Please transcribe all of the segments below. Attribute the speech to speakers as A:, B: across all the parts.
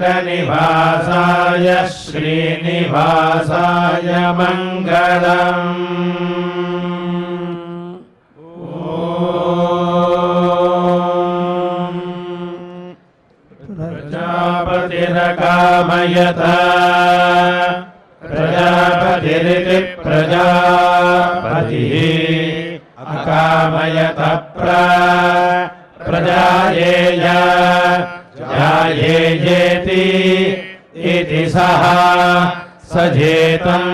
A: वेङ्कटनिवासाय श्रीनिवासाय मङ्गलम्। प्रजापतिरकामयत प्रजापतिरिति प्रजापतिः अकामयत प्रजायेय जायेयेति इति सः सजेतम्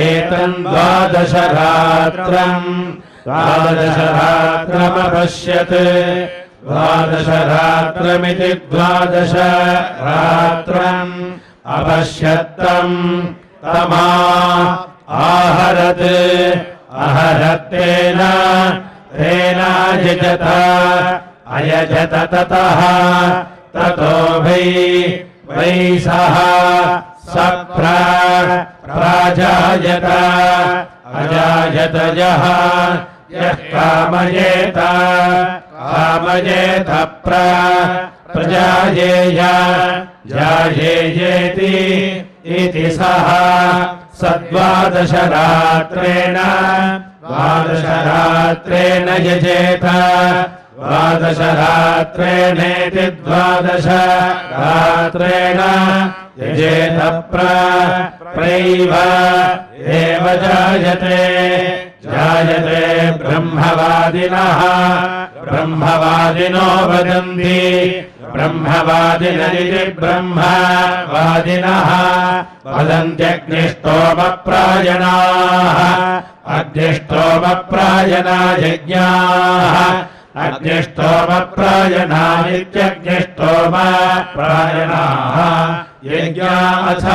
A: एतम् द्वादशरात्रमपश्यत् द्वादशरात्रमिति द्वादशरात्रम् अपश्यत्तम् तमा आहरत् अहरत्तेन तेनायजत अयजत ततः ततो वै सः प्राजायत अजायत यः कामयेत कामयेत प्रजायेय जायेयेति इति सः द्वादशरात्रेण यजेत द्वादशरात्रेणेति द्वादशरात्रेण यजेत प्रैव एव जायते ब्रह्मवादिनो वदन्ति ब्रह्मवादिनरिति ब्रह्मवादिनः वदन्त्यग्निष्टोमप्रायणाः अग्निष्टोमप्रायणा यज्ञाः अग्निष्टोमप्रायणानित्यग्निष्टोमप्रायणाः यज्ञा अथ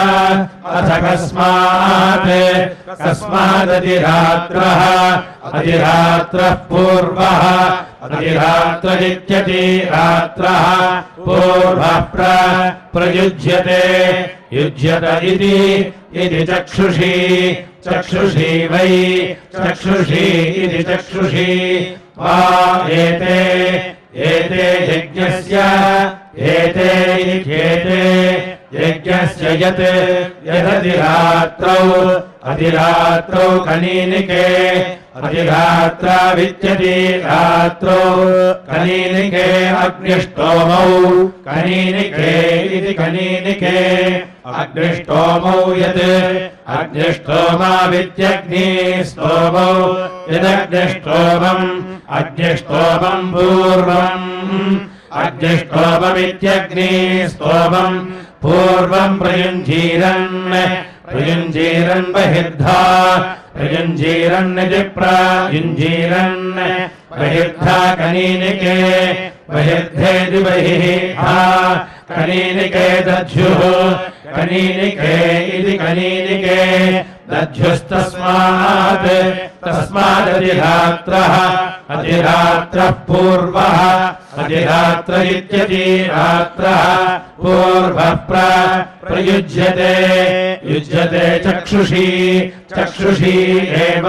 A: कस्मादतिरात्रः पूर्वः अतिरात्ररित्यतिरात्रः पूर्वः प्रयुज्यते युज्यत इति चक्षुषी वै चक्षुषी इति चक्षुषी वा एते यज्ञस्य यदतिरात्रौ कनीनिके अतिरात्रावित्यतिरात्रौ कनीनिके अग्निष्टोमौ कनीनिके इति कनीनिके अग्निष्टोमौ यत् अग्निष्टोमावित्यग्निस्तोमौ यदग्निष्टोमम् पूर्वम् अग्निष्टोममित्यग्निस्तोमम् पूर्वम् प्रयुञ्जीरन् बहिर्धा प्रयुञ्जीरन्निति प्रयुञ्जीरन् बहिर्धा कनीनिके बहिर्धेति बहिः कनीनिके दध्युः कनीनिके इति कनीनिके तस्मादतिरात्रः पूर्वः अतिरात्र इत्यतिरात्रः पूर्वः प्रयुज्यते चक्षुषी एव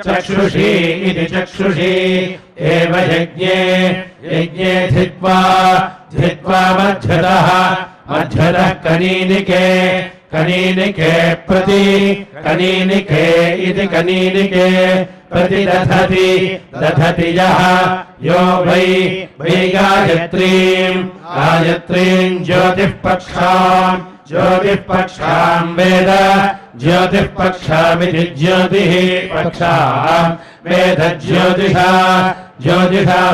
A: चक्षुषी इति चक्षुषी एव यज्ञे धित्वा मध्यतः कनीनिके प्रति कनीनिके इति कनीनिके प्रति दधति यः यो वै गायत्रीम् ज्योतिःपक्षाम् वेद ज्योतिःपक्षामिति ज्योतिः पक्षाम् वेद ज्योतिषा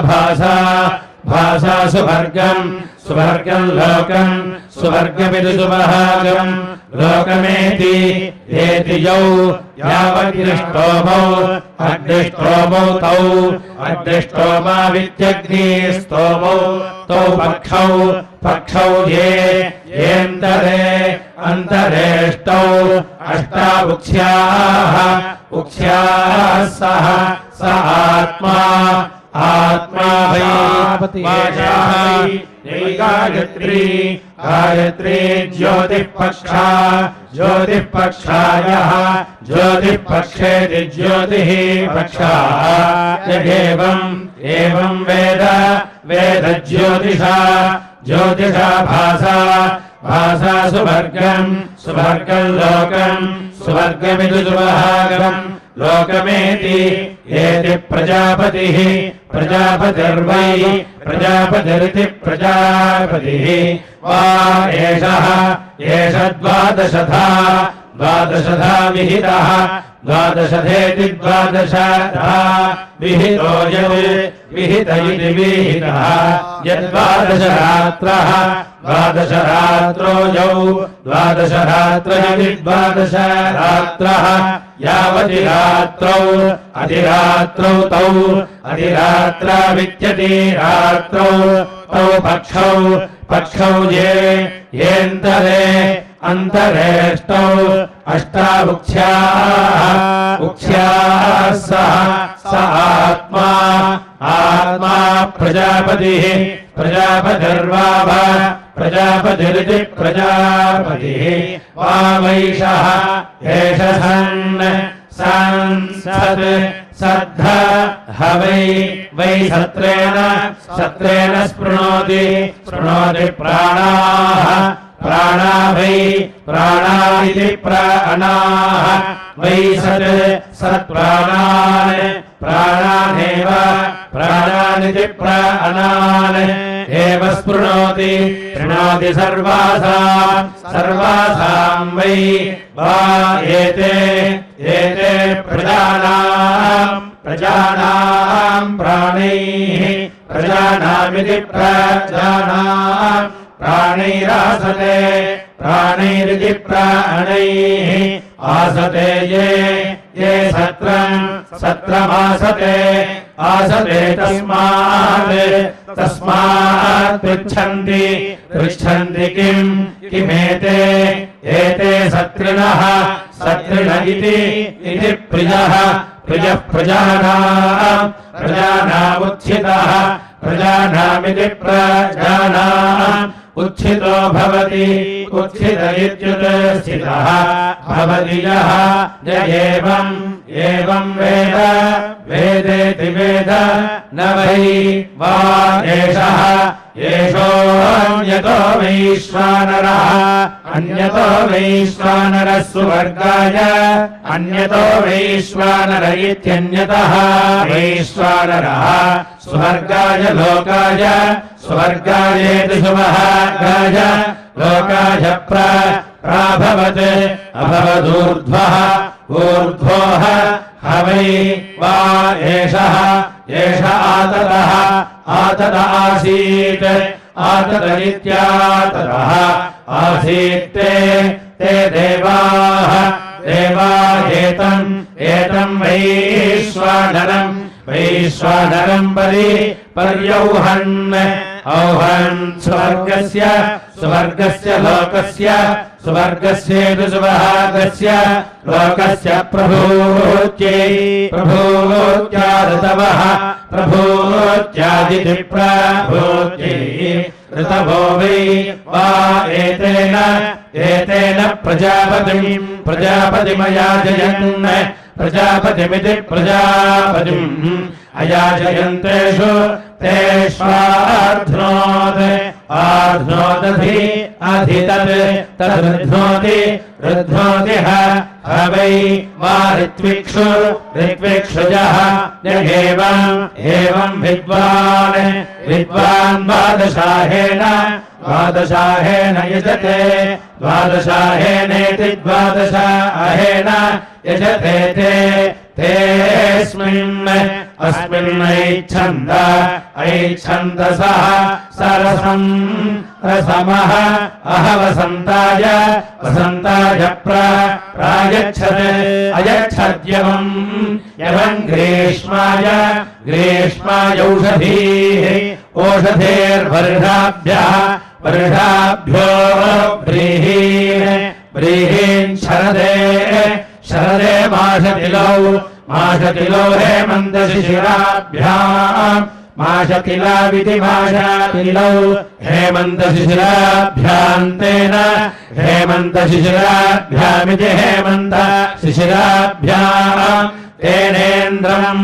A: भासा सुवर्गम् लोकम् सुवर्गमिति सुवहागम् लोकमेति यौ यावग्निष्टोमौ तौ अग्निष्टोमावित्यग्निस्तोमौ तौ पक्षौ अन्तरेष्टौ अष्टावुक्ष्याः सह स आत्मा गायत्री ज्योतिःपक्षायः ज्योतिःपक्षेति ज्योतिः पक्षाः एवं वेद ज्योतिषा ज्योतिषा भासा भासा सुवर्गम् सुवर्गम् लोकम् सुवर्गमिति सुवहागम् लोकमेति एति प्रजापतिः प्रजापतिर्वै प्रजापतिरिति प्रजापतिः वा एषः एष द्वादशधा द्वादशधा विहितः द्वादशधेति द्वादशधा विहितो यद् विहित इति विहितः यद्वादशरात्रः द्वादशरात्रो यौ द्वादशरात्र इति द्वादशरात्रः यावतिरात्रौ अधिरात्रौ तौ अधिरात्रा विद्यतिरात्रौ तौ पक्षौ पक्षौ येऽन्तरे अन्तरेष्टौ अष्टावुक्ष्याः उक्ष्याः स आत्मा आत्मा प्रजापतिः प्रजापतिर्वाव प्रजापतिरिति प्रजापतिः वावैषः एष सन् सत् सद्ध हवै वै सत्रेण सत्रेण स्पृणोति स्पृणोति प्राणाः प्राणा वै प्राणा इति प्राणाः वै सत् सत्प्राणान् प्राणानेव प्राणानिति प्राणान् एव स्पृणोति स्पृणोति सर्वासां वै वा एते एते प्रजानां प्राणैः प्रजानामिति प्रजानां प्राणैरासते प्राणैरिति प्राणैः आसते ये सत्रमासते आसते तस्मात् पृच्छन्ति किमेते एते सत्रिणः सत्रिण इति प्रियः प्रजानामुत्थितः प्रजानामिति प्रजानाम् उत्थितो भवति उत्थित इत्युत्थितः भवति यः एवं वेद वेदेति वेद न वै वा एषः एषोऽन्यतो वैश्वानरः अन्यतो वैश्वानरः सुवर्गाय अन्यतो वैश्वानर इत्यन्यतः वैश्वानरः सुवर्गाय लोकाय स्वर्गायेति सुवहागाय लोकाय प्राभवत् अभवदूर्ध्वः ऊर्ध्वोः हवै वा एषः एष आततः आतत आसीत् आतत इत्याततः आसीत्ते ते देवाः देवा एतम् वैश्वानरम् पर्यौहन् औहन् स्वर्गस्य लोकस्य स्वर्गस्येतु सुवहागस्य लोकस्य प्रभूत्या ऋतवः प्रभूत्यादिति प्रभूत्यै ऋतवो वै वा एतेन प्रजापतिमयाजयन् प्रजापतिमिति प्रजापतिम् अयाजयन्तेषु तेष्वार्ध्नोत् आर्ध्नोदधि तद् हवै वा ऋत्विक्षुजः एवम् विद्वान् द्वादशाहेन यजते द्वादशाहेनेति द्वादशाहेन यजते अस्मिन् ऐच्छन्दसः सरसम् रसमः अहवसन्ताय प्रायच्छत् अयच्छद्यवम् ग्रीष्मायौषधीः वर्षाभ्यो व्रीहीन् शरदे माषतिलौ हेमन्तशिशिराभ्याम् माषतिलाविति माषतिलौ हेमन्तशिशिराभ्यान्तेन हेमन्तशिशिराभ्यामिति हेमन्तशिशिराभ्याम् तेनेन्द्रम्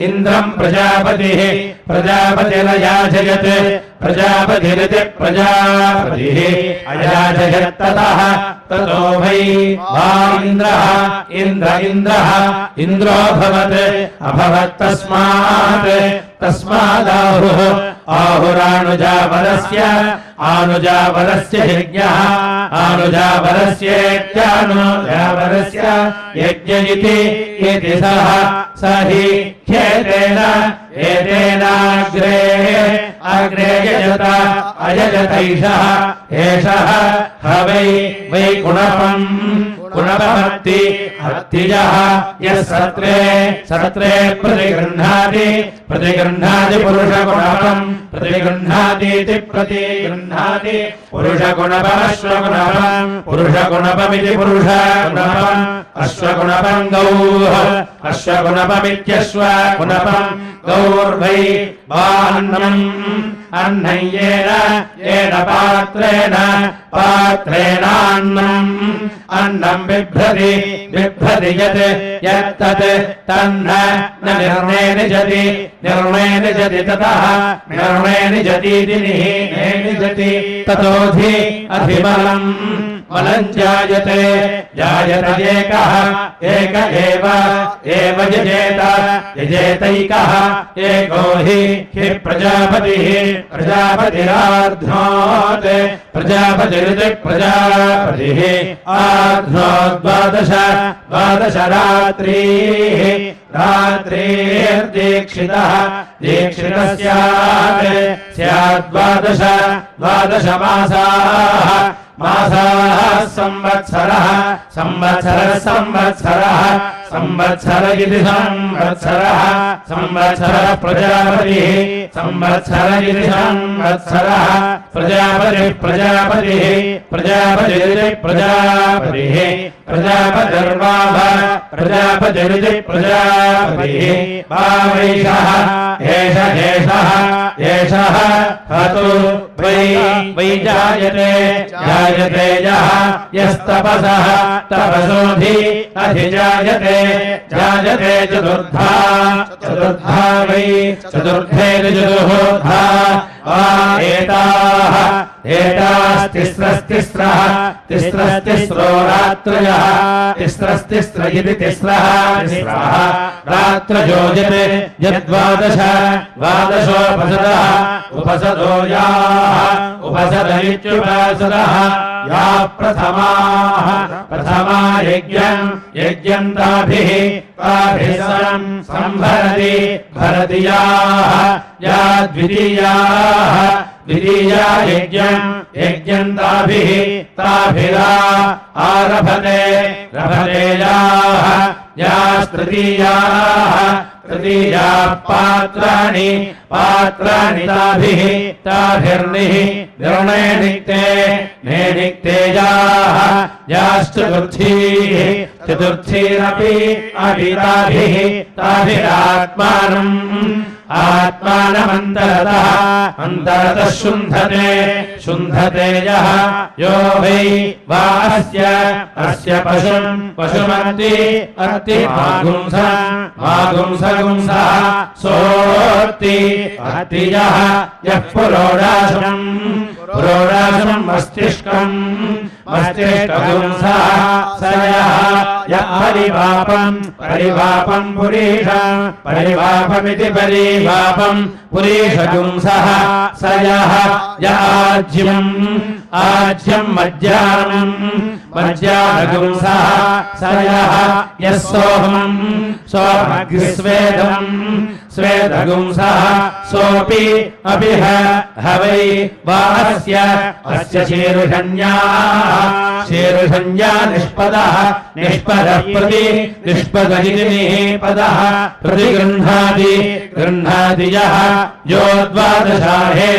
A: इन्द्रम् प्रजापतिः प्रजापतिरयाजयत् प्रजापतिरिति प्रजापतिः अयाजयत्ततः ततो वै वा इन्द्रः इन्द्रः इन्द्रोऽभवत् अभवत्तस्मात् तस्मादाहुः आहुरानुजावरस्य यज्ञः आनुजावरस्येत्यानुजावरस्य यज्ञ इति सः स हि ह्येतेन अग्रे यजत अयजतैषः एषः ह वै कुणपमत्ति हत्तिजः यः सत्रे प्रतिगृह्णाति पुरुषगुणपम् प्रतिगृह्णातीति प्रतिगृह्णाति पुरुषगुणपमिति पुरुषगुणपम् अश्वगुणपम् गौः अश्वगुणपमित्यश्वगुणपम् गौर्वै अन्नं येन पात्रेणान्नं बिभ्रति यत्तत् तन्न न निर्णे निजति ततः निर्णे निजतीति निजति ततोधि अधिमलम् जायते एकः एक एव यजेतैकः एको हि प्रजापतिरार्ध्नोत् प्रजापतिरिति प्रजापतिः आर्ध्नोद्वादश रात्रिर्दीक्षितः स्याद्वादश मासाः संवत्सरः इति संवत्सरः प्रजापतिः इति संवत्सरः प्रजापतिरिति प्रजापतिः प्रजापतिरिति प्रजापतिः वावैषः एषः हतु वै जायते यस्तपसः तपसोधि अधिजायते चतुर्धा वै चतुर्धा एतास्तिस्रो रात्रयः तिस्र इति तिस्रः रात्रयोजते द्वादशोपसदः उपसदो याः उपसद इत्युपसदः या प्रथमा यज्ञं ताभिः भरति या द्वितीया यज्ञं ताभिरा आरभते तृतीया पात्राणि ताभिर्निः निर्णे निक्ते चतुर्थीरपि आत्मानमन्तरतः शुन्धते यः यो वै वा अस्य पशुमन्ति मागुंसः सोऽर्ति यः पुरोडाशम् मस्तिष्कम् मस्तिष्कगुंसः स यः परिवापम् परिवापमिति परिवापम् पुरीषगुंसः स यः आज्यम् मज्जानगुंसः स यः सोमग्स्वेदगुंसः सोऽपि अभिह वै वा अस्य शीर्षञ्जा निष्पदः निष्पदगिति निःपदः प्रतिगृह्णाति यः यो द्वादशाहे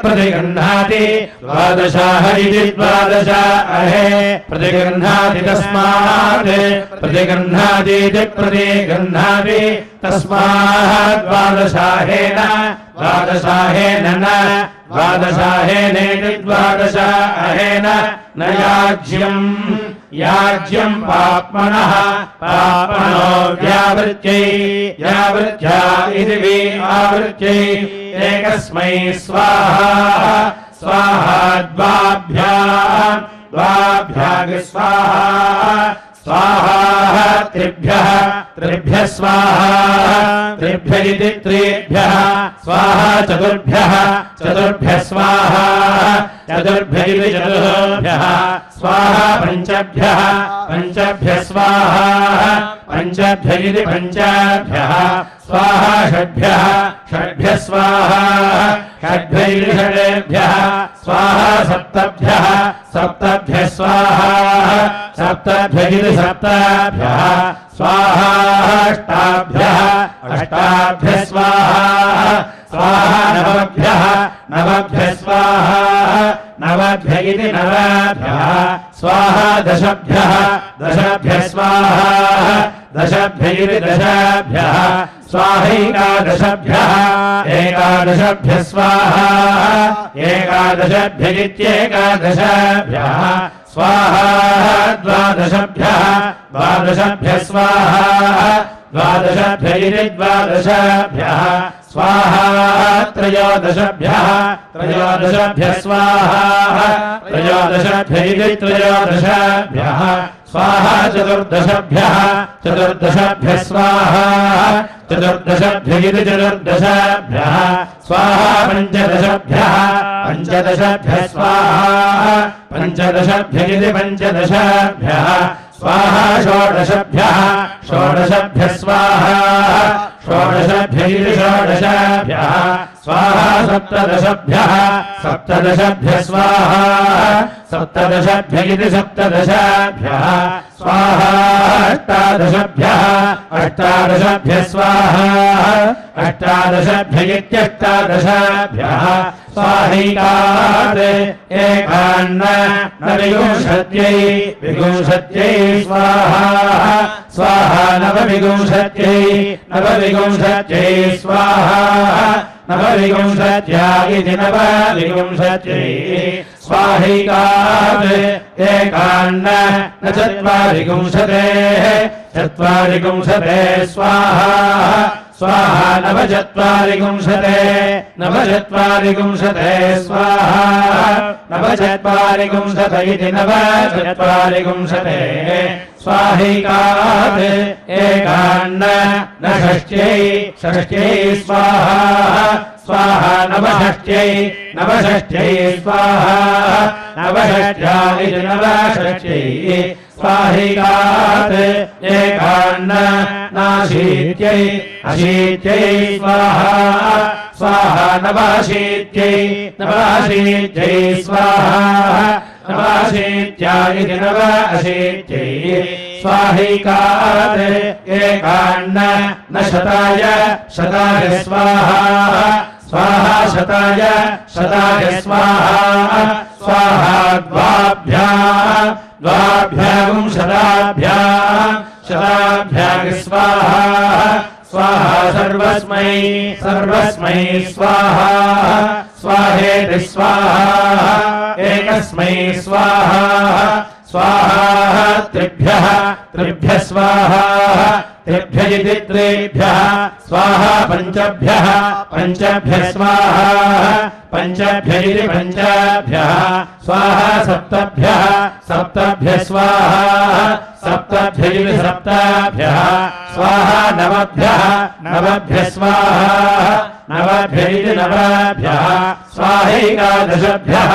A: प्रतिगृह्णाति इति द्वादशाहे प्रतिगृह्णाति तस्मात् प्रतिगृह्णातीति प्रतिगृह्णाति तस्मात् द्वादशाहेनेति द्वादशाहेन न याज्यम् याज्यम् पाप्मनः पाप्मनो व्यावृत्यै व्यावृत्या इति वि आवृत्यै एकस्मै स्वाहा स्वाहा द्वाभ्याम् द्वाभ्याग स्वाहा स्वाहा त्रिभ्यः त्रिभ्यः स्वाहा त्रिभ्य इति त्रिभ्यः स्वाहा चतुर्भ्यः चतुर्भ्यः स्वाहा चतुर्भ्य इति चतुर्भ्यः स्वाहा पञ्चभ्यः पञ्चभ्यः स्वाहा पञ्चभ्य इति पञ्चभ्यः स्वाहा षड्भ्यः षड्भ्यः स्वाहा षड्भ्य इति षड्भ्यः स्वाहा सप्तभ्यः सप्तभ्यः स्वाहा सप्तभ्य इति सप्तभ्यः स्वाहा अष्टाभ्यः अष्टाभ्यः स्वाहा स्वाहा नवभ्यः नवभ्यः स्वाहा नवभ्य इति नवभ्यः स्वाहा दशभ्यः दशभ्यः स्वाहा दशभ्य इति दशभ्यः स्वाहैकादशभ्यः एकादशभ्यः स्वाहा एकादशभ्य इत्येकादशभ्यः स्वाहा द्वादशभ्यः द्वादशभ्यः स्वाहा द्वादशभ्य इति द्वादशभ्यः स्वाहा त्रयोदशभ्यः त्रयोदशभ्यः स्वाहा त्रयोदशभ्य इति त्रयोदशभ्यः स्वाहा चतुर्दशभ्यः चतुर्दशभ्यः स्वाहा चतुर्दशभ्य इति चतुर्दशभ्यः स्वाहा पञ्चदशभ्यः पञ्चदशभ्यः स्वाहा पञ्चदशभ्य इति पञ्चदशभ्यः स्वाहा षोडशभ्यः षोडशभ्यः स्वाहा षोडशभ्य इति षोडशभ्यः स्वाहा सप्तदशभ्यः सप्तदशभ्यः स्वाहा सप्तदशभ्य इति सप्तदशभ्यः स्वाहा अष्टादशभ्यः अष्टादशभ्यः स्वाहा अष्टादशभ्य इत्यष्टादशभ्यः स्वाहैकात् एकान्न नवविंशत्यै विंशत्यै स्वाहा स्वाहा नवविंशत्यै नवविंशत्यै स्वाहा नवविंशत्या इति नवविंशत्यै स्वाहैकात् एकान्न न चत्वारिविंशतेः चत्वारिविंशते स्वाहा स्वाहा नवचत्वारिविंशते नवचत्वारिविंशते स्वाहा नवचत्वारिविंशते इति नवचत्वारिविंशते स्वाहैकात् एकान्न न षष्ट्यै षष्ट्यै स्वाहा स्वाहा नवषष्ट्यै नवषष्ट्यै स्वाहा नवषष्ट्या इति नवषष्ट्यै स्वाहैकात् एकान्न नाशीत्यै अशीत्यै स्वाहा स्वाहा नवाशीत्यै नवाशीत्यै स्वाहा नवाशीत्या इति नवाशीत्यै स्वाहैकात् एकान्न न शताय शताय स्वाहा स्वाहा शताय शताय स्वाहा स्वाहा द्वाभ्याम् द्वाभ्याम् शताभ्याम् शताभ्याम् स्वाहा स्वाहा सर्वस्मै सर्वस्मै स्वाहा स्वाहेति स्वाहा एकस्मै स्वाहा स्वाहा त्रिभ्यः त्रिभ्यः स्वाहा त्रिभ्य इति त्रिभ्यः स्वाहा पञ्चभ्यः पञ्चभ्यः स्वाहा पञ्चभ्य इति पञ्चभ्यः स्वाहा सप्तभ्यः सप्तभ्यः स्वाहा सप्तभ्य इति सप्तभ्यः स्वाहा नवभ्यः नवभ्यः स्वाहा नवभ्य इति नवभ्यः स्वाहैकादशभ्यः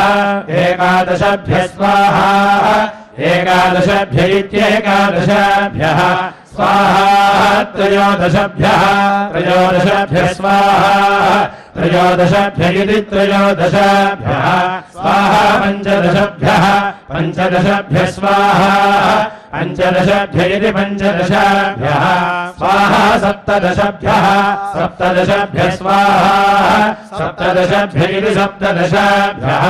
A: एकादशभ्यः स्वाहा एकादशभ्य इत्येकादशभ्यः स्वाहा त्रयोदशभ्यः त्रयोदशभ्यः स्वाहा त्रयोदशभ्य इति त्रयोदशभ्यः स्वाहा पञ्चदशभ्यः पञ्चदशभ्यः स्वाहा पञ्चदशभ्य इति पञ्चदशभ्यः स्वाहा सप्तदशभ्यः सप्तदशभ्यः स्वाहा सप्तदशभ्य इति सप्तदशभ्यः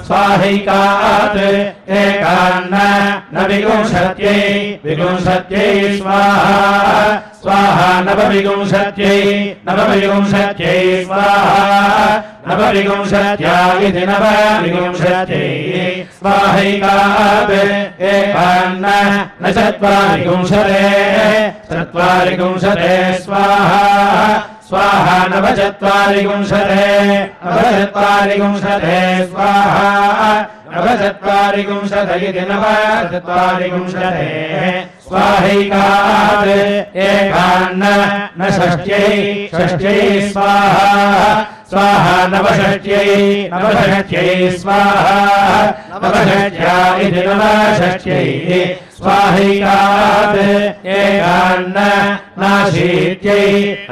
A: स्वाहैकात् एकान्न न विंशत्यै विंशत्यै स्वाहा स्वाहा नवविंशत्यै नवविंशत्यै स्वाहा नवविंशत्या इति नवविंशत्यै स्वाहैकात् एकान्न न चत्वारिंशते चत्वारिंशते स्वाहा स्वाहा नवचत्वारिंशते नवचत्वारिंशते स्वाहा नवचत्वारिंशत इति नवचत्वारिंशते स्वाहैकात् एकान्न न षष्ट्यै षष्ट्यै स्वाहा स्वाहा नवषष्ट्यै नवषष्ट्यै स्वाहा नवषष्ट्या इति नवषष्ट्यै स्वाहैकात् एकान्न नाशीत्यै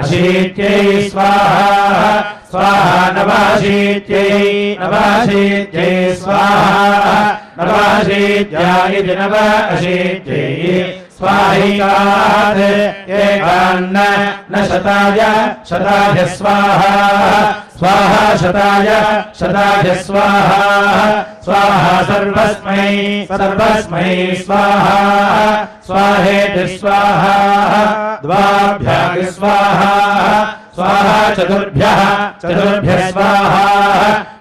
A: अशीत्यै स्वाहा स्वाहा नवाशीत्यै नवाशीत्यै स्वाहा नवाशीत्या इति नवाशीत्यै स्वाहैकात् एकान्न न शताय शताय स्वाहा स्वाहा शताय शताय स्वाहा स्वाहा सर्वस्मै सर्वस्मै स्वाहा स्वाहेति स्वाहा द्वाभ्यः स्वाहा स्वाहा चतुर्भ्यः चतुर्भ्यः स्वाहा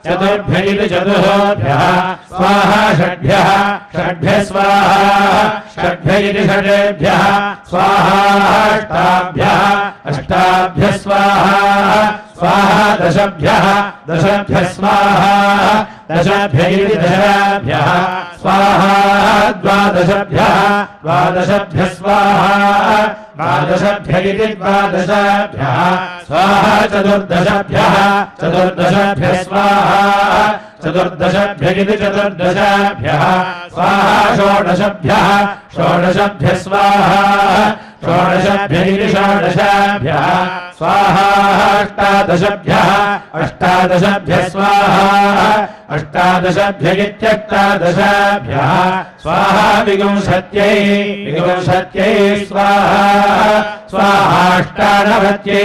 A: चतुर्भ्य इति चतुर्भ्यः स्वाहा षड्भ्यः षड्भ्यः स्वाहा षड्भ्य इति षड्भ्यः स्वाहा अष्टाभ्यः अष्टाभ्यः स्वाहा स्वाहा दशभ्यः दशभ्यः स्वाहा दशभ्य इति दशभ्यः स्वाहा द्वादशभ्यः द्वादशभ्यः स्वाहा द्वादशभ्य इति द्वादशभ्यः स्वाहा चतुर्दशभ्यः चतुर्दशभ्यः स्वाहा चतुर्दशभ्य इति चतुर्दशभ्यः स्वाहा षोडशभ्यः षोडशभ्यः स्वाहा षोडशभ्य इति षोडशभ्यः स्वाहा अष्टादशभ्यः अष्टादशभ्यः स्वाहा अष्टादशभ्य इत्यष्टादशभ्यः स्वाहा विंशत्यै विंशत्यै स्वाहा स्वाहाष्टानवत्यै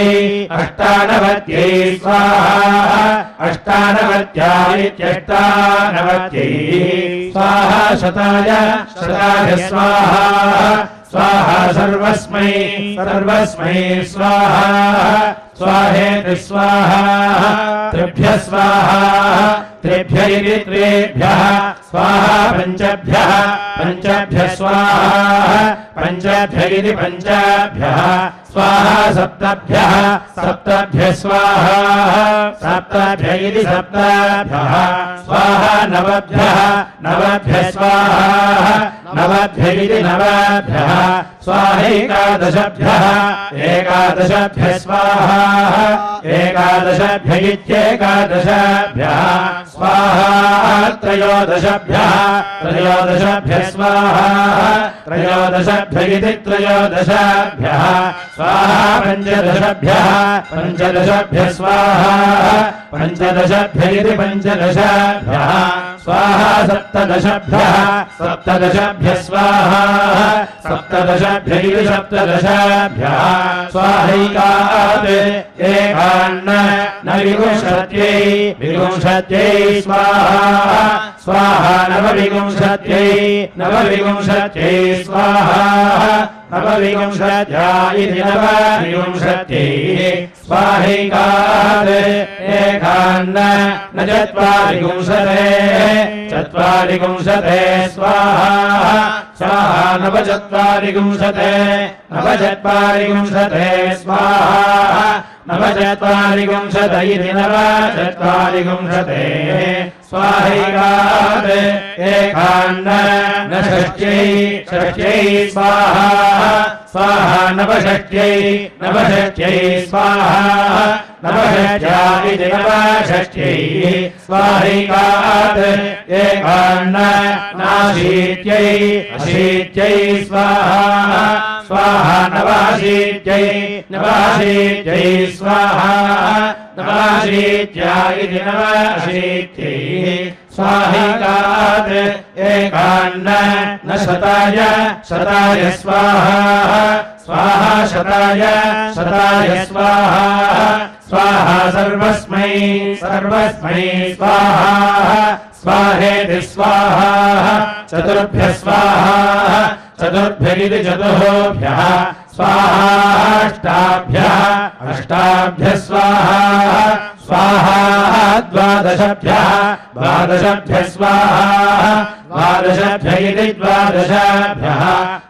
A: अष्टानवत्यै स्वाहा अष्टानवत्या इत्यष्टानवत्यै स्वाहा शताय शताय स्वाहा स्वाहा सर्वस्मै सर्वस्मै स्वाहा स्वाहेति स्वाहा त्रिभ्यः स्वाहा त्रिभ्य इति त्रिभ्यः स्वाहा पञ्चभ्यः पञ्चभ्यः स्वाहा पञ्चभ्य इति पञ्चभ्यः स्वाहा सप्तभ्यः सप्तभ्यः स्वाहा सप्तभ्य इति सप्तभ्यः स्वाहा नवभ्यः नवभ्यः स्वाहा नवभ्य इति नवभ्यः स्वाहैकादशभ्यः एकादशभ्यः स्वाहा एकादशभ्य इत्येकादशभ्यः स्वाहा त्रयोदशभ्यः त्रयोदशभ्यः स्वाहा त्रयोदशभ्य इति त्रयोदशभ्यः स्वाहा पञ्चदशभ्यः पञ्चदशभ्यः स्वाहा पञ्चदशभ्य इति पञ्चदशभ्यः स्वाहा सप्तदशभ्यः सप्तदशभ्यः स्वाहा सप्तदशभ्य इति सप्तदशभ्यः स्वाहैकात् एकान्न न विंशत्यै विंशत्यै स्वाहा स्वाहा नवविंशत्यै नवविंशत्यै स्वाहा नवविंशत्या इति नवविंशत्यै स्वाहैकात् एकान्न न चत्वारिंशते चत्वारिंशते स्वाहा स्वाहा नवचत्वारिंशते नवचत्वारिंशते स्वाहा नवचत्वारिंशत इति नवचत्वारिंशते स्वाहैकात् एकान्न न षष्ट्यै षष्ट्यै स्वाहा स्वाहा नवषष्ट्यै नवषष्ट्यै स्वाहा नवषष्ट्या इति नवषष्ट्यै स्वाहैकात् एकान्न नाशीत्यै अशीत्यै स्वाहा स्वाहा नवाशीत्यै नवाशीत्यै स्वाहा नवाशीत्या इति नवाशीत्यै स्वाहैकात् एकान्न न शताय शताय स्वाहा स्वाहा शताय शताय स्वाहा स्वाहा सर्वस्मै सर्वस्मै स्वाहा स्वाहेति स्वाहा चतुर्भ्यः स्वाहा चतुर्भ्य इति चतुर्भ्यः स्वाहाष्टाभ्यः अष्टाभ्यः स्वाहा स्वाहा द्वादशभ्यः द्वादशभ्यः स्वाहा द्वादशभ्य इति द्वादशभ्यः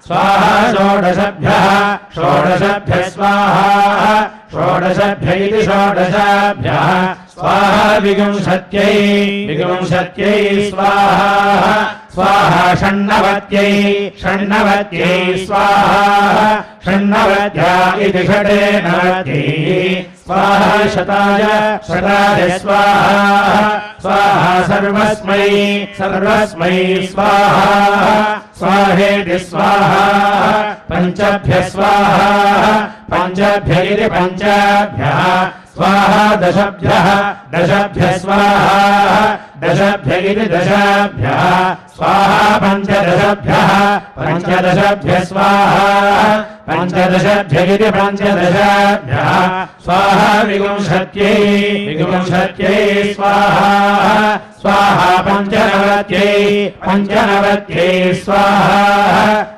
A: स्वाहा षोडशभ्यः षोडशभ्यः स्वाहा षोडशभ्य इति षोडशभ्यः स्वाहा विंशत्यै विंशत्यै स्वाहा स्वाहा षण्णवत्यै षण्णवत्यै स्वाहा षण्णवत्या इति षडेनवत्यै स्वाहा शताय शताय स्वाहा स्वाहा सर्वस्मै सर्वस्मै स्वाहा स्वाहेति स्वाहा पञ्चभ्यः स्वाहा पञ्चभ्य इति पञ्चभ्यः स्वाहा दशभ्यः दशभ्यः स्वाहा दशभ्य इति दशभ्यः स्वाहा पञ्चदशभ्यः पञ्चदशभ्यः स्वाहा पञ्चदशभ्य इति पञ्चदशभ्यः स्वाहा विंशत्यै विंशत्यै स्वाहा स्वाहा पञ्चनवत्यै पञ्चनवत्यै स्वाहा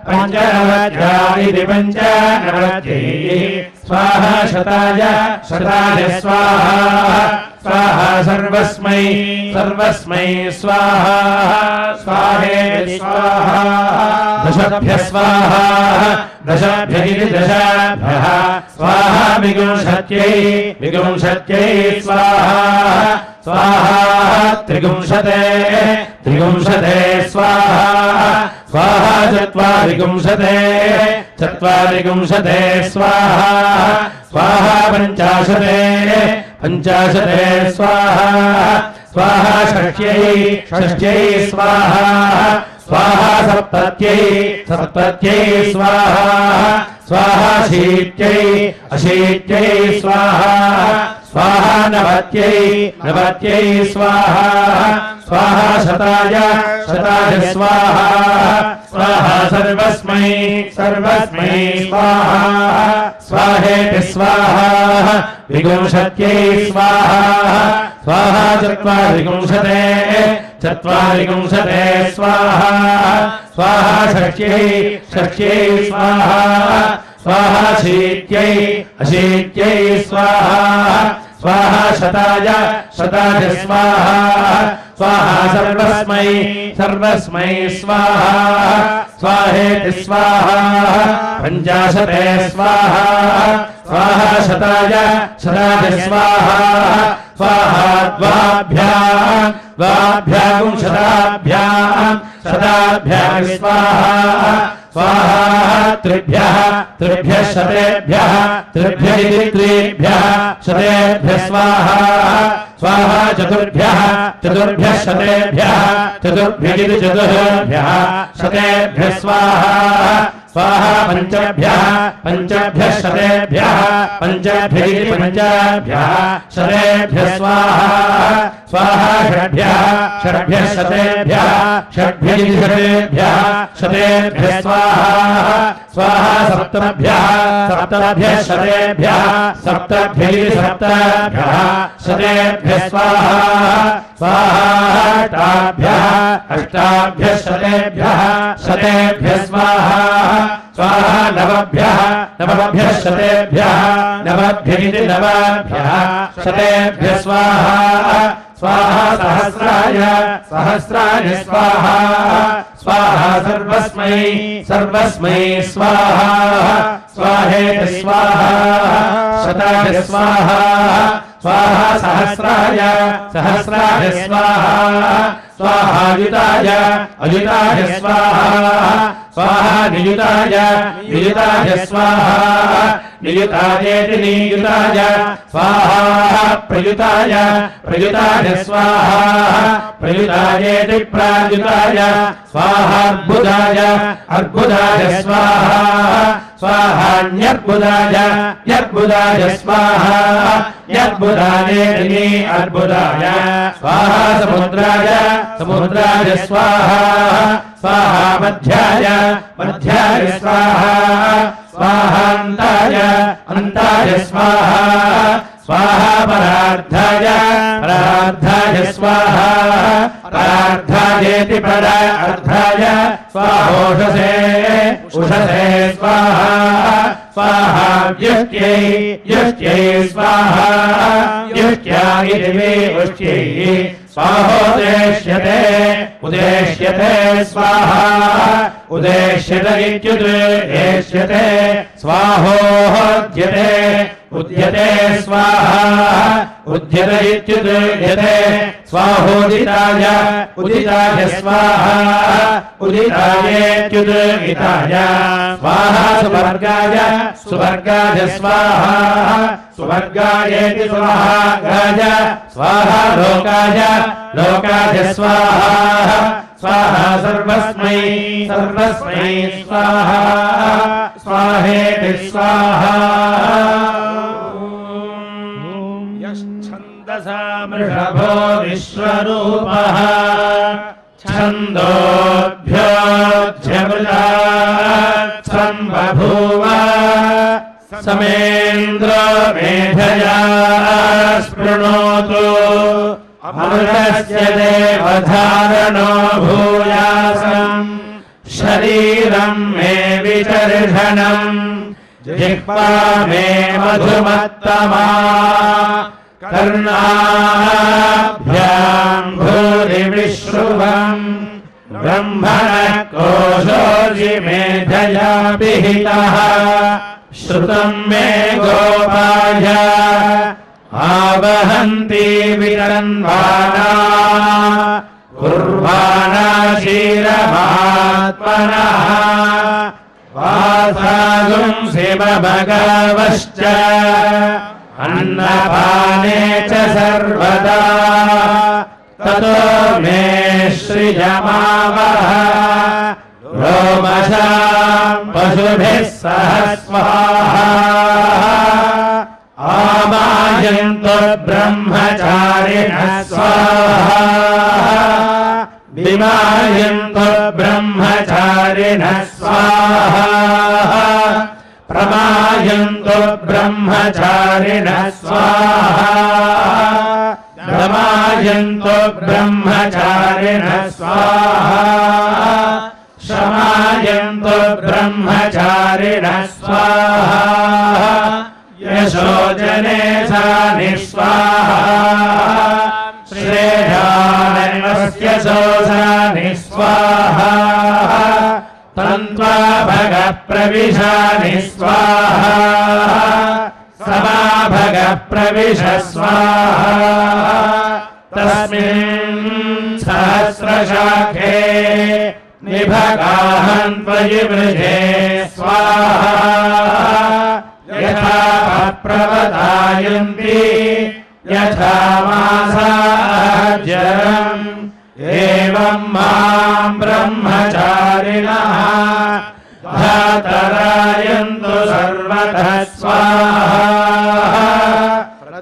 A: पञ्चनवत्या इति पञ्चनवत्यै स्वाहा शताय शताय स्वाहा स्वाहा सर्वस्मै सर्वस्मै स्वाहा स्वाहेति स्वाहा दशभ्यः स्वाहा दशभ्य इति दशभ्यः स्वाहा विंशत्यै विंशत्यै स्वाहा स्वाहा त्रिगुंशते त्रिगुंशते स्वाहा स्वाहा चत्वारिगुंशते चत्वारिगुंशते स्वाहा स्वाहा पञ्चाशते पञ्चाशते स्वाहा स्वाहा षष्ट्यै षष्ट्यै स्वाहा स्वाहा सप्तत्यै सप्तत्यै स्वाहा स्वाहा अशीत्यै अशीत्यै स्वाहा स्वाहा नवत्यै नवत्यै स्वाहा स्वाहा शताय शताय स्वाहा स्वाहा सर्वस्मै सर्वस्मै स्वाहा स्वाहेति स्वाहा विंशत्यै स्वाहा स्वाहा चत्वारिगुंशते चत्वारिगुंशते स्वाहा स्वाहा षष्ट्यै षष्ट्यै स्वाहा स्वाहा अशीत्यै अशीत्यै स्वाहा स्वाहा शताय शताय स्वाहा स्वाहा सर्वस्मै सर्वस्मै स्वाहा स्वाहेति स्वाहा पञ्चाशते स्वाहा स्वाहा शताय शताय स्वाहा स्वाहा द्वाभ्यां द्वाभ्यां शताभ्यां शताभ्यां स्वाहा स्वाहा त्रिभ्यः त्रिभ्यः शतेभ्यः त्रिभ्य इति त्रिभ्यः शतेभ्यः स्वाहा स्वाहा चतुर्भ्यः चतुर्भ्यः शतेभ्यः चतुर्भ्य इति चतुर्भ्यः शतेभ्यः स्वाहा स्वाहा पञ्चभ्यः पञ्चभ्यः शतेभ्यः पञ्चभ्य इति पञ्चभ्यः शतेभ्यः स्वाहा स्वाहा षड्भ्यः षड्भ्यः शतेभ्यः षड्भ्य इति षडेभ्यः शतेभ्यः स्वाहा स्वाहा सप्तभ्यः सप्तभ्यः शतेभ्यः सप्तभ्य इति सप्तभ्यः शतेभ्यः स्वाहा स्वाहा अष्टाभ्यः अष्टाभ्यः शतेभ्यः शतेभ्यः स्वाहा स्वाहा नवभ्यः नवभ्यः शतेभ्यः नवभ्य इति नवभ्यः शतेभ्यः स्वाहा स्वाहा सहस्राय सहस्राय स्वाहा स्वाहा सर्वस्मै सर्वस्मै स्वाहा स्वाहेति स्वाहा शताय स्वाहा स्वाहा सहस्राय सहस्राय स्वाहा स्वाहा युताय अयुताय स्वाहा स्वाहा नियुताय नियुताय स्वाहा नियुतायेति नियुताय स्वाहा प्रयुताय प्रयुताय स्वाहा प्रयुतायेति प्रायुताय स्वाहा अर्बुदाय अर्बुदाय स्वाहा स्वाहा न्यर्बुदाय न्यर्बुदाय स्वाहा न्यर्बुदायेति अर्बुदाय स्वाहा समुद्राय समुद्राय स्वाहा स्वाहा मध्याय मध्याय स्वाहा स्वाहान्ताय अन्ताय स्वाहा स्वाहा परार्धाय परार्धाय स्वाहा परार्धाय अर्धायेति पर अर्धाय स्वाहोषसे उषसे स्वाहा स्वाहा युष्ट्यै युष्ट्यै स्वाहा युष्ट्या इति वे उष्ट्यै स्वाहोदेश्यते उदेश्यते स्वाहा उदेश्यत इत्युदेश्यते स्वाहोद्यते उद्यते स्वाहा उद्यत इत्युद्यते स्वाहोदिताय उदिताय स्वाहा उदितायेत्युदिताय स्वाहा सुवर्गाय सुवर्गाय स्वाहा सुवर्गायेति स्वाहागाय स्वाहा लोकाय लोकाय स्वाहा स्वाहा सर्वस्मै सर्वस्मै स्वाहा स्वाहेति स्वाहा यश्छन्दसामृषभो विश्वरूपः छन्दोभ्योऽध्यमृतात् सम्बभूव समेन्द्र मेधया स्पृणोतु अमृतस्य देवधारणो भूयासम् शरीरं मे विचर्षणम् जिह्वा मे मधुमत्तमा कर्णाभ्याम् भूरि विश्रुवम् ब्रह्मणः कोशोऽसि मेधया विहितः श्रुतम् मे गोपाय आवहन्ति वितन्वाना कुर्वाणा क्षीरमात्मनः वासागुं शिवभगवश्च अन्नपाने च सर्वदा ततो मे श्रियमावह रोमशाम् पशुभिः सह स्वाहा आमायन्तु ब्रह्मचारिणः स्वाहा विमायन्तु ब्रह्मचारिणः स्वाहा प्रमायन्तु ब्रह्मचारिणः स्वाहा दमायन्तु ब्रह्मचारिणः स्वाहा शमायन्तु ब्रह्मचारिणः स्वाहा यशोजने सानि स्वाहा श्रेयानस्य सोऽसानि स्वाहा तन्त्वा भगः प्रविशानि स्वाहा समा भगः प्रविश स्वाहा तस्मिन् सहस्रशाखे निभगाहं त्वयि वृजे स्वाहा यथा प्रवतायन्ति यथा मासाज्यरम् एवं मां ब्रह्मचारिणः धातरायन्तु सर्वतः स्वाहा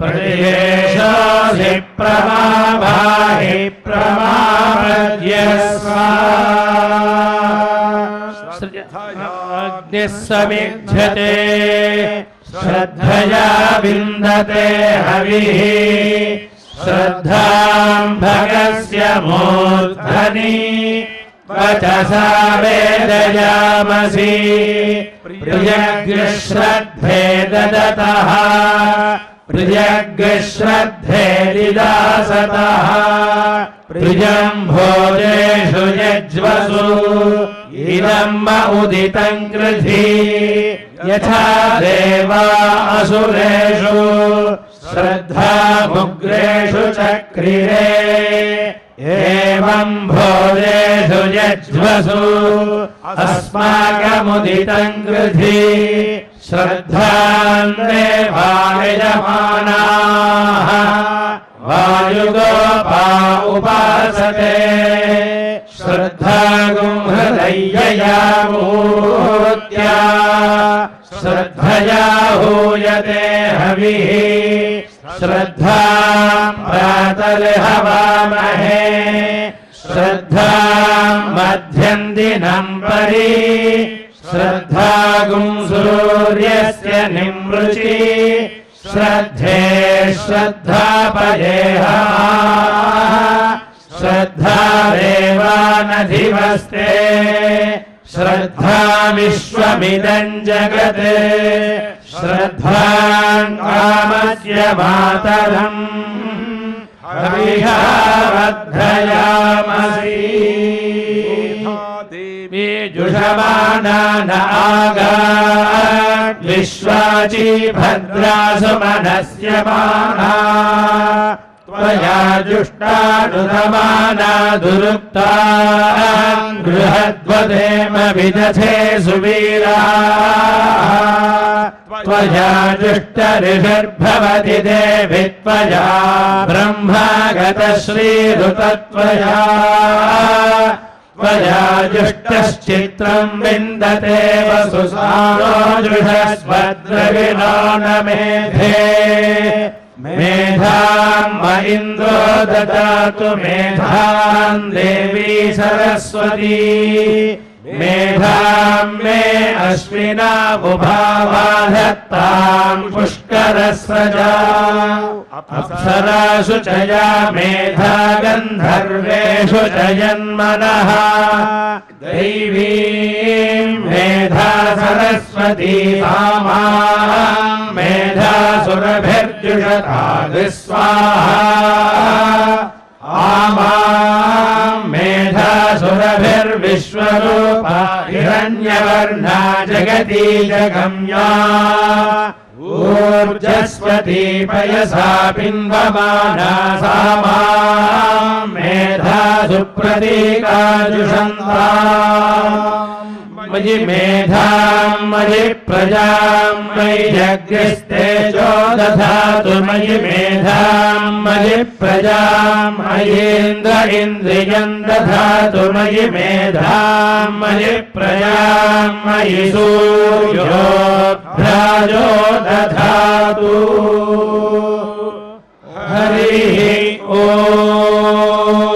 A: प्रतियेषासि प्रमाभाहि प्रमापद्य स्वाहा समिध्यते श्रद्धया विन्दते हविः श्रद्धां भगस्य मूर्धनि वचसा वेदयामसि प्रियग्श्रद्धे ददतः प्रियग्श्रद्धे दिदासतः प्रियं भोजेषु यज्वसु इदम् उदितं कृधि यथा देवा असुरेषु श्रद्धामुग्रेषु चक्रिरे एवं भोजेषु यज्वसु अस्माकमुदितं कृधि श्रद्धां देवायजमानाः वायुगोपा उपासते श्रद्धागुं हृदयया मूर्त्या श्रद्धया हूयते हविः श्रद्धां प्रातर्हवामहे श्रद्धां मध्यं दिनं परि श्रद्धागुं सूर्यस्य निमृचि श्रद्धे श्रद्धापजेहा श्रद्धा देवानधिवस्ते श्रद्धा विश्वमिदं जगत् श्रद्धां कामस्य मातरम् हविषावर्धयामसि जुषमाना आगात् विश्वाची भद्रासु मनस्य माना त्वया जुष्टानुदमाना दुरुक्ता बृहद्वदेम विदधे सुवीरा त्वया जुष्टऋषिर्भवति देवि त्वया ब्रह्मागतश्रीरुतत्वया त्वया जुष्टश्चित्रम् विन्दते वसुसारो जुषस्वद्रविणो न मेधे मेधाम् म इन्द्रो ददातु मेधाम् देवी सरस्वती मेधाम् मे अश्विना उभावाधत्ताम् पुष्करस्रजा अप्सरासु च या मेधा गन्धर्वेषु च जन्मनः दैवीम् मेधा सरस्वती तामाम् मेधासुरभिर्जुषता स्वाहा आमाम् मेधासुरभिर्विश्वरूपा हिरण्यवर्णा जगती जगम्या ऊर्जस्वती पयसा पिन्वमाना सा माम् मेधासुप्रतीकाजुषन्ता मयि मेधाम् मयि प्रजाम् मयि यज्ञस्तेजो दधातु मयि मेधाम् मयि प्रजाम् मयीन्द्र इन्द्रियम् दधातु मयि मेधाम् मयि प्रजाम् मयि सूर्यो भ्राजो दधातु हरिः ओम्